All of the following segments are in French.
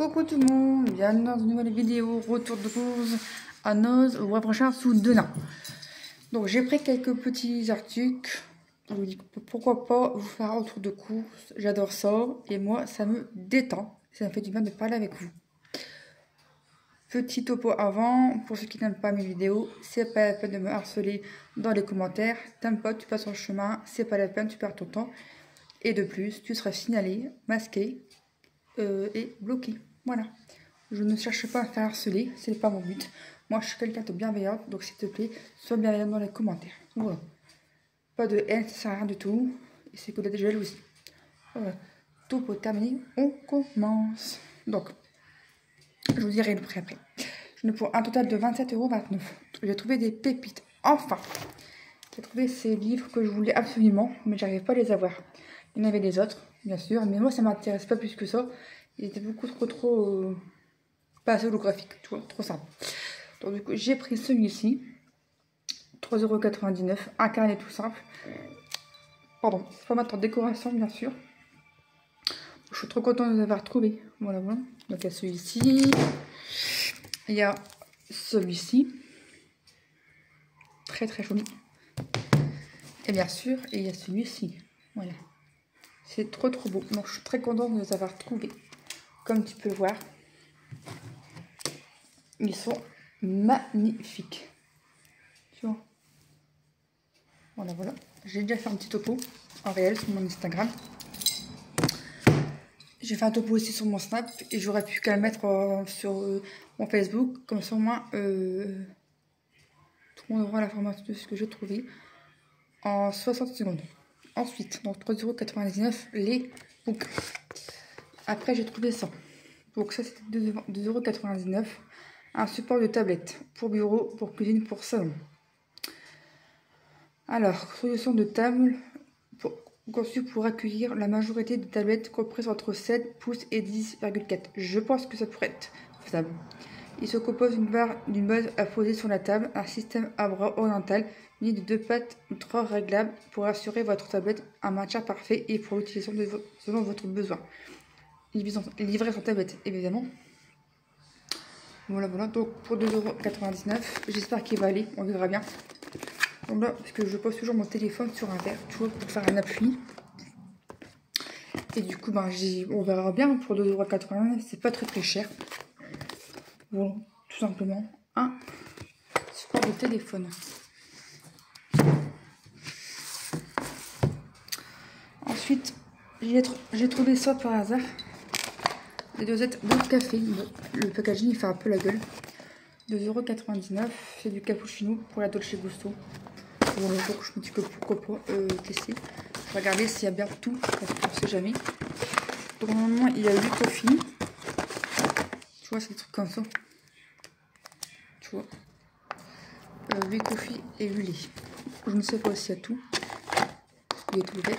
Coucou tout le monde, bienvenue dans une nouvelle vidéo, retour de course à Noz au mois prochain sous Denain. Donc j'ai pris quelques petits articles, je vous dis pourquoi pas vous faire un retour de course, j'adore ça et moi ça me détend, ça me fait du bien de parler avec vous. Petit topo avant, pour ceux qui n'aiment pas mes vidéos, c'est pas la peine de me harceler dans les commentaires, t'aimes pas, tu passes en chemin, c'est pas la peine, tu perds ton temps. Et de plus, tu seras signalé, masqué et bloqué. Voilà. Je ne cherche pas à faire harceler, c'est pas mon but. Moi, je suis quelqu'un de bienveillante, donc s'il te plaît, sois bienveillant dans les commentaires. Voilà. Pas de haine, ça sert à rien du tout. Et c'est que de la jalousie. Voilà. Tout pour terminer, on commence. Donc, je vous dirai le prix après. Je ne pour un total de 27,29 €. J'ai trouvé des pépites. Enfin, j'ai trouvé ces livres que je voulais absolument, mais j'arrive pas à les avoir. Il y en avait des autres, bien sûr, mais moi ça m'intéresse pas plus que ça. Il était beaucoup trop pas assez holographique, tu vois, trop simple. Donc du coup, j'ai pris celui-ci, 3,99 €, un carnet tout simple. Pardon, format en décoration, bien sûr. Je suis trop contente de les avoir trouvés. Voilà, voilà. Donc il y a celui-ci, il y a celui-ci, très joli. Et bien sûr, il y a celui-ci, voilà. C'est trop beau. Donc je suis très contente de les avoir trouvés. Comme tu peux voir, ils sont magnifiques. Tu vois. Voilà. J'ai déjà fait un petit topo en réel sur mon Instagram. J'ai fait un topo aussi sur mon Snap et j'aurais pu qu'à le mettre sur mon Facebook. Comme ça au moins tout le monde aura l'information de ce que j'ai trouvé en 60 secondes. Ensuite, donc 3,99 € les books. Après j'ai trouvé ça. Donc ça c'était 2,99 €. Un support de tablette pour bureau, pour cuisine, pour salon. Alors, solution de table conçue pour accueillir la majorité des tablettes comprises entre 7 pouces et 10,4. Je pense que ça pourrait être faisable. Il se compose d'une base à poser sur la table, un système à bras oriental muni de 2 pattes ultra réglables pour assurer votre tablette un maintien parfait et pour l'utilisation selon votre besoin. Livrer son tablette, évidemment. Voilà, donc pour 2,99 €, j'espère qu'il va aller, on verra bien. Donc là, parce que je pose toujours mon téléphone sur un verre, tu vois, pour faire un appui. Et du coup, on verra bien, pour 2,99 €, c'est pas très cher. Bon, tout simplement, un support de téléphone. Ensuite, j'ai trouvé ça par hasard. Des dosettes de café. Bon, le packaging il fait un peu la gueule. 2,99 €. C'est du cappuccino pour la Dolce Gusto. Bon, le jour, je me dis que pourquoi pas tester. Je vais regarder s'il y a bien tout, parce qu'on ne sait jamais. Donc, normalement, il y a 8 coffees. Tu vois, c'est des trucs comme ça. Tu vois. 8 coffees et 8 laits. Je ne sais pas s'il y a tout. Il est tout ouvert.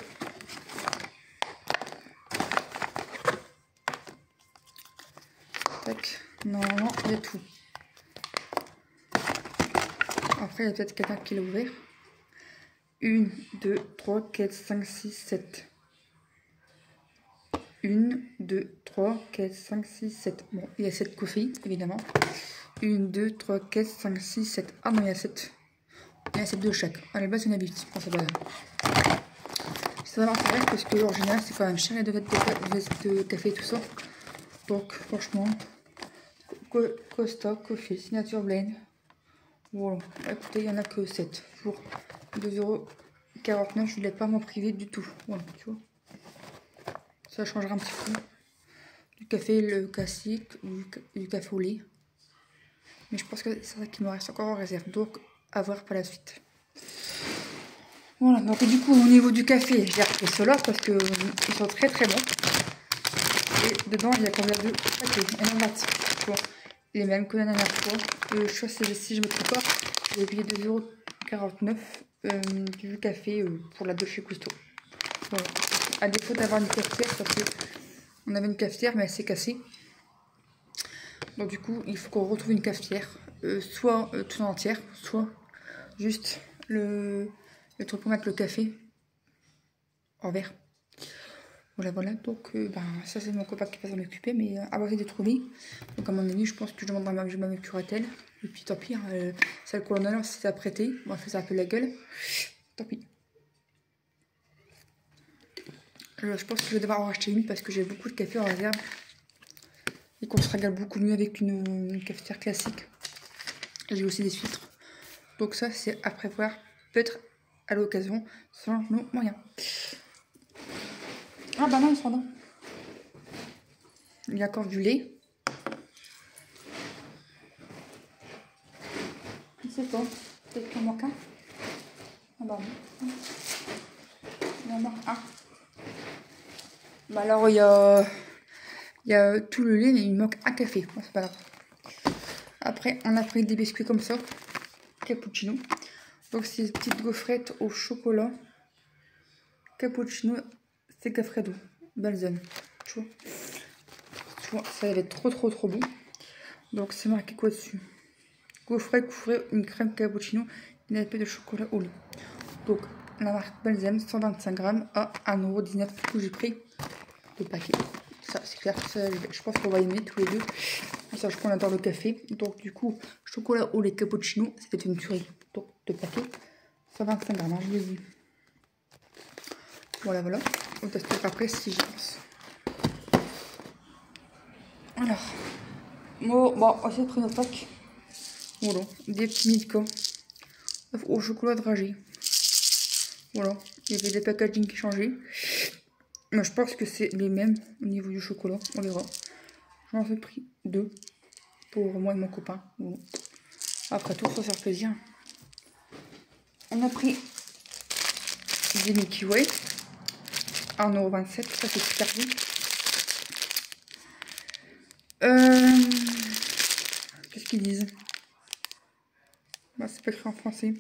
Tac. Normalement, il y a tout. Après, il y a peut-être quelqu'un qui l'a ouvert. 1, 2, 3, 4, 5, 6, 7. 1, 2, 3, 4, 5, 6, 7. Bon, il y a 7 coffees, évidemment. 1, 2, 3, 4, 5, 6, 7. Ah non, il y a 7. Il y a 7 de chaque. À la base, il y en a 8. Je pense que ça va m'intéresser parce que, en général, c'est quand même cher les dosettes de café et tout ça. Donc, franchement, Costa, Coffee, Signature Blend. Voilà. Écoutez, il n'y en a que 7. Pour 2,49 €, je ne voulais pas m'en priver du tout. Voilà, tu vois. Ça changera un petit peu. Du café, le classique, du café au lait. Mais je pense que c'est ça qui me reste encore en réserve. Donc, à voir par la suite. Voilà, donc du coup, au niveau du café, j'ai repris ceux-là parce qu'ils sont très bons. Et dedans, il y a combien de paquets? Il y en a 20. Tu vois. Les mêmes que la dernière fois. Je crois que si je me trompe pas, j'ai payé 2,49 € du café pour la Dolce Gusto. Voilà. À défaut d'avoir une cafetière, parce qu'on avait une cafetière, mais elle s'est cassée. Donc du coup, il faut qu'on retrouve une cafetière, soit tout entière, soit juste le truc pour mettre le café en verre. Voilà, donc ça c'est mon copain qui va s'en occuper, mais avoir été trouvé. Donc à mon avis, je pense que je demanderai à ma curatelle. Et puis tant pis, c'est le colonel, si ça a prêté. Bon, ça un peu la gueule. Tant pis. Je pense que je vais devoir en racheter une parce que j'ai beaucoup de café en réserve. Et qu'on se régale beaucoup mieux avec une cafetière classique. J'ai aussi des filtres. Donc ça, c'est à prévoir peut-être à l'occasion, selon nos moyens. Ah bah non, ils sont là. Il y a encore du lait. C'est quoi? Peut-être qu'il en manque un. Ah bah non. Il en manque un. Bah alors il y a tout le lait, mais il manque un café. Bon, c'est pas grave. Après, on a pris des biscuits comme ça. Cappuccino. Donc c'est des petites gaufrettes au chocolat. Cappuccino, c'est Gaffredo. Balsam. Tu vois, ça va être trop bon. Donc c'est marqué quoi dessus? Gaufrette couvrée une crème cappuccino, une épée de chocolat au lait. Donc la marque Balsam, 125 grammes à 1,19 €. Du coup j'ai pris le paquet. Ça c'est clair, ça, je pense qu'on va aimer tous les deux. Sache qu'on adore le café. Donc du coup, chocolat au lait cappuccino, c'était une tuerie. Donc deux paquets, 125 grammes, hein, je l'ai vu. Voilà. On testera après si j'y pense. Alors, bon, on s'est pris notre pack. Voilà, des petits Milka au chocolat dragé. Voilà, il y avait des packaging qui changeaient. Mais je pense que c'est les mêmes au niveau du chocolat, on verra. J'en ai pris 2 pour moi et mon copain. Voilà. Après tout, ça sert plaisir. On a pris des Milky Way, 1,27 €, ça c'est super bien. Qu'est-ce qu'ils disent? Bah, c'est pas écrit en français.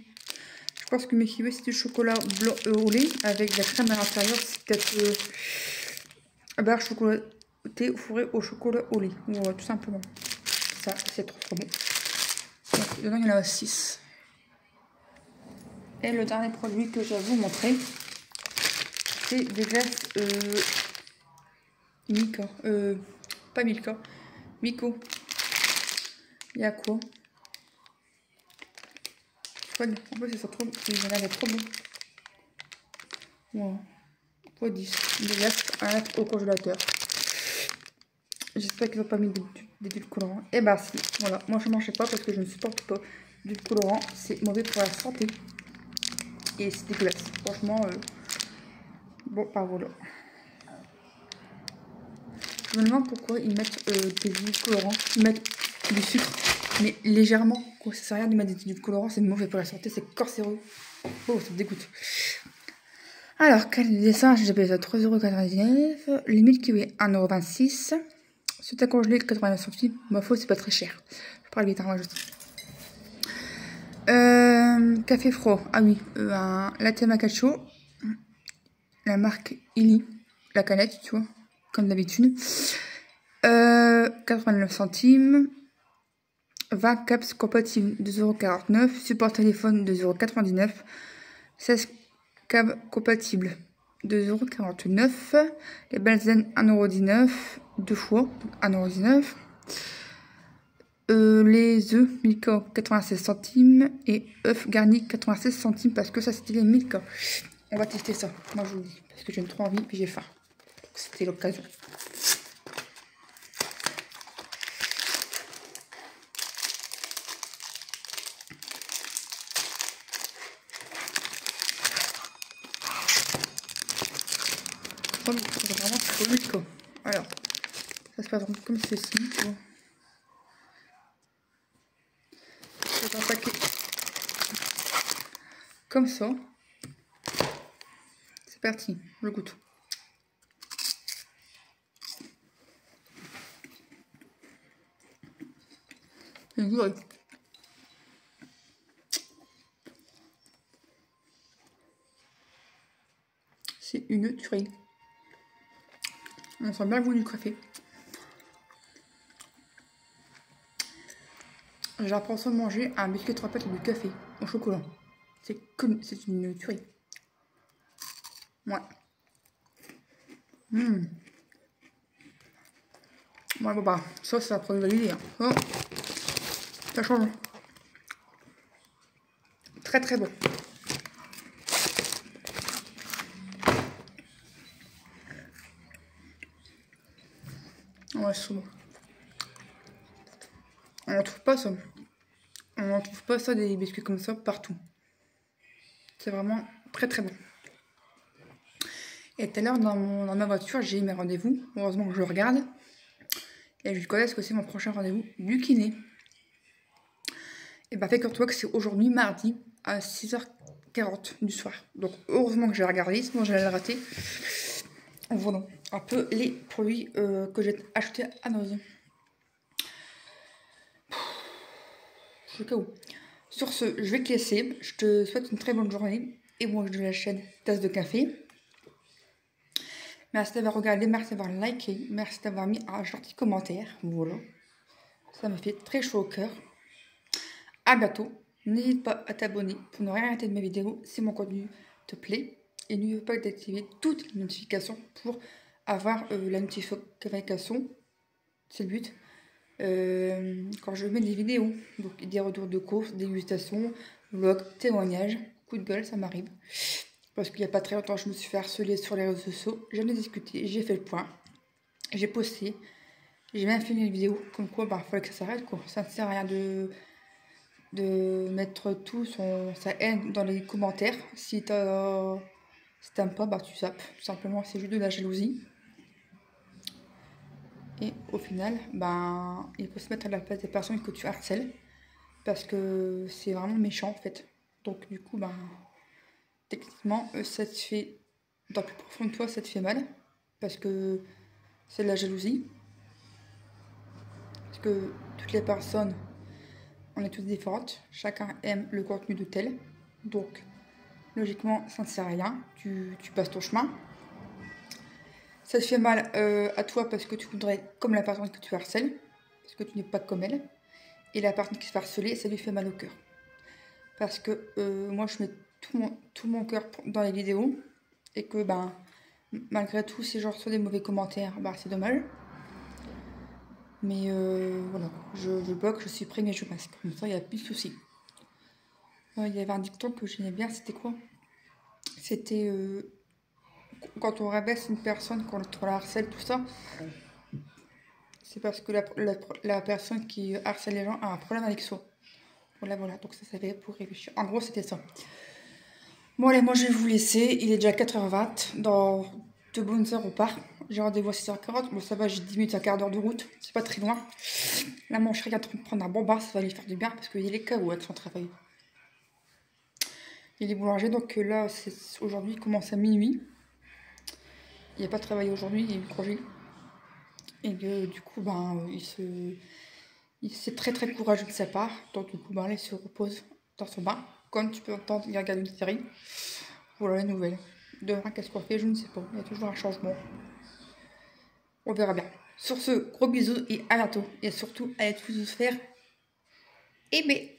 Je pense que Milky Way c'est du chocolat blanc au lait avec de la crème à l'intérieur. C'est peut-être barre chocolatée fourrée au chocolat au lait. Voilà, tout simplement. Ça, c'est trop bon. Donc, dedans, il y en a 6. Et le dernier produit que je vais vous montrer, c'est des glaces Milka. Pas Milka. Miko. Il y a quoi? En fait, c'est trop. Il y en avait trop bon. Voilà. Pour 10. Des glaces à mettre au congélateur. J'espère qu'ils n'ont pas mis d'édulcorant. Et bah si, voilà. Moi je ne mangeais pas parce que je ne supporte pas d'édulcorant. C'est mauvais pour la santé. Et c'est dégueulasse. Franchement, bon, pas voilà. Je me demande pourquoi ils mettent des édulcorants. Ils mettent du sucre, mais légèrement. Quoi, ça sert à rien de mettre des édulcorants. C'est mauvais pour la santé, c'est cancéreux. Oh, ça me dégoûte. Alors, quel dessin? J'ai payé ça 3,99 €. Les Milky Way, 1,26 €. C'est à congeler de 89 centimes. Ma faute, c'est pas très cher. Je parle vite, moi, juste. Café froid. Ah oui, un latte macchiato. La marque Illy. La canette, tu vois, comme d'habitude. 89 centimes. 20 caps compatibles, 2,49 €. Support téléphone, 2,99 €. 16 câbles compatibles, 2,49 €. Les Balzen, 1,19 €. 2 fois, 1,19 €. Les œufs Milka, 96 centimes. Et œufs garnis, 96 centimes. Parce que ça, c'était les Milka. On va tester ça. Moi, je vous le dis. Parce que j'ai trop envie. Puis j'ai faim. C'était l'occasion. C'est vraiment trop Milka. Alors, ça se passe comme ceci. Tu vois. C'est un paquet comme ça. C'est parti, je goûte. C'est une C'est une tuerie. On sent bien le goût du café. J'ai l'impression de manger un biscuit trempette du café au chocolat. C'est une tuerie. Ouais. Ouais, bon bah, ça c'est la produit validé. Hein. Oh, ça change. Très très bon. Ouais, c'est bon. On n'en trouve pas ça. On n'en trouve pas ça des biscuits comme ça partout. C'est vraiment très très bon. Et tout à l'heure dans ma voiture, j'ai eu mes rendez-vous. Heureusement que je regarde. Et je connais ce que c'est mon prochain rendez-vous du kiné. Et bah figure-toi que c'est aujourd'hui mardi à 6h40 du soir. Donc heureusement que j'ai regardé, sinon j'allais le rater. Voilà un peu les produits que j'ai achetés à Noz. Je sais où. Sur ce, je vais te laisser. Je te souhaite une très bonne journée. Et moi, je de la chaîne Tasse de Café. Merci d'avoir regardé, merci d'avoir liké, merci d'avoir mis un gentil commentaire. Voilà. Ça me fait très chaud au cœur. À bientôt. N'hésite pas à t'abonner pour ne rien rater de mes vidéos si mon contenu te plaît. Et n'oublie pas d'activer toutes les notifications pour avoir la notification. C'est le but. Quand je mets des vidéos, donc des retours de course, dégustations, vlogs, témoignages, coup de gueule, ça m'arrive. Parce qu'il n'y a pas très longtemps, je me suis fait harceler sur les réseaux sociaux. J'en ai discuté, j'ai fait le point. J'ai posté. J'ai même fait une vidéo comme quoi, bah, fallait que ça s'arrête, quoi. Ça ne sert à rien de mettre tout sa haine dans les commentaires. Si t'aimes pas, bah, tu zappes. Tout simplement, c'est juste de la jalousie. Et au final, ben, il faut se mettre à la place des personnes que tu harcèles. Parce que c'est vraiment méchant, en fait. Donc, du coup, ben, techniquement, ça te fait, dans le plus profond de toi, ça te fait mal. Parce que c'est de la jalousie. Parce que toutes les personnes, on est toutes différentes. Chacun aime le contenu de tel. Donc, logiquement, ça ne sert à rien. Tu passes ton chemin. Ça te fait mal à toi parce que tu voudrais comme la personne que tu harcèles. Parce que tu n'es pas comme elle. Et la personne qui se fait harceler, ça lui fait mal au cœur. Parce que moi, je mets tout mon cœur dans les vidéos. Et que, ben, malgré tout, si je reçois des mauvais commentaires, bah, c'est dommage. Mais voilà, je bloque, je supprime et je masque. Comme ça, il n'y a plus de soucis. Il y avait un dicton que j'aimais bien, c'était quoi? C'était quand on rabaisse une personne, quand on la harcèle, tout ça, c'est parce que la personne qui harcèle les gens a un problème avec soi. Voilà, voilà, donc ça fait pour réfléchir. En gros, c'était ça. Bon, allez, moi je vais vous laisser. Il est déjà 4h20. Dans 2 bonnes heures, on part. J'ai rendez-vous à 6h40. Bon, ça va, j'ai 10 minutes, un quart d'heure de route. C'est pas très loin. Là, mon chéri est en train de prendre un bon bain. Ça va lui faire du bien parce qu'il est KO avec son travail. Il est boulanger, donc là, aujourd'hui, il commence à minuit. Il n'a pas travaillé aujourd'hui, il a eu congé. Et du coup, ben, c'est très très courageux de sa part. Donc du coup, ben, là, il se repose dans son bain. Comme tu peux entendre, il regarde une série. Voilà la nouvelle. Demain, qu'est-ce qu'on fait? Je ne sais pas. Il y a toujours un changement. On verra bien. Sur ce, gros bisous et à bientôt. Et surtout, allez tous vous faire aimer.